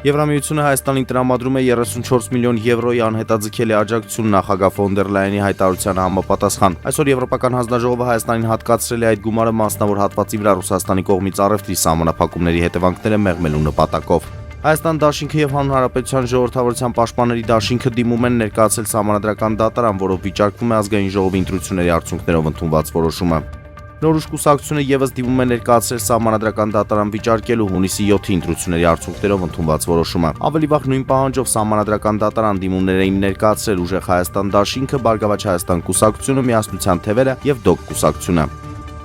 Եվրամիությունը Հայաստանին տրամադրում է 34 միլիոն եվրոյի անհետաձգելի աջակցություն նախագահ ֆոն դեր Լայենի հայտարարությանը համապատասխան։ Այսօր Եվրոպական հանձնաժողովը Հայաստանին հատկացրել է այդ գումարը մասնավոր հատվածի վրա Ռուսաստանի կողմից առևտրի սահմանափակումների հետևանքները մեղմելու նպատակով։ Հայաստան դաշինքը եւ Հանուն Հանրապետության ժողովրդավարության պաշտպանների դաշինքը դիմում են ներկայացել սահմանադրական դատարան, որով վիճարկվում է ազգային ժողովի ընտրությունների արդյունքներով ընդունված որոշումը։ Նորույթ կուսակցությունը եւս դիմում է ներկայացրել սահմանադրական դատարան վիճարկելու հունիսի 7-ի ընտրությունների արդյունքներով ընդունված որոշումը։ Ավելի վաղ նույն պահանջով սահմանադրական դատարան դիմումներ էին ներկայացրել Ուժեղ Հայաստան դաշինքը, Բարգավաճ Հայաստան կուսակցությունը, Միասնության թևերը եւ ԴՕԿ կուսակցությունը։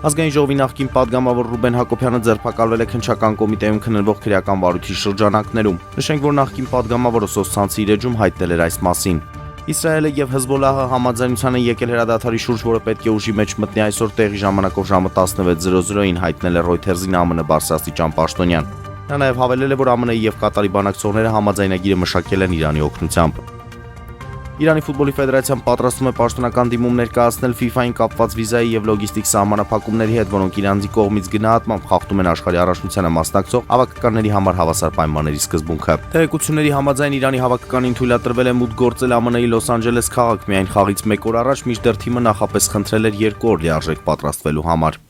Ազգային ժողովի նախկին падգամավոր Ռուբեն Հակոբյանը ձերբակալվել է քննչական կոմիտեում քննվող քրեական վարույթի շրջանակներում։ Նշենք, որ նախկին падգամավորը սոցցանցի իր էջում հայտնել էր այս մասին։ Իսրայելը եւ Հեզբոլլահը համաձայնության են եկել հրադադարի շուրջ, որը պետք է ուժի մեջ մտնի այսօր տեղի ժամանակով ժամը 16:00-ին, հայտնել է Reuters-ին ԱՄՆ բարձրաստիճան պաշտոնյան։ Նա նաեւ հավելել է, որ ԱՄՆ-ի եւ Կատարի բանակցողները համաձայնագիրը մշակել են Իրանի օգնությամբ։ Իրանի ֆուտբոլի ֆեդերացիան պատրաստվում է պաշտոնական դիմում ներկայացնել FIFA-ին կապված վիզայի եւ լոգիստիկ սահմանափակումների հետ, որոնք Իրանցի կողմից գնահատմամբ խախտում են աշխարհի առաջնությանը մասնակցող հավաքականների համար հավասար պայմանների սկզբունքը։ Տեղեկությունների համաձայն Իրանի հավաքականին թույլատրվել է մուտք գործել ԱՄՆ-ի Լոս Անջելես քաղաք միայն խաղից 1 օր առաջ, մինչդեռ թիմը նախապես խնդրել էր 2 օր լիարժեք պատրաստվելու համար։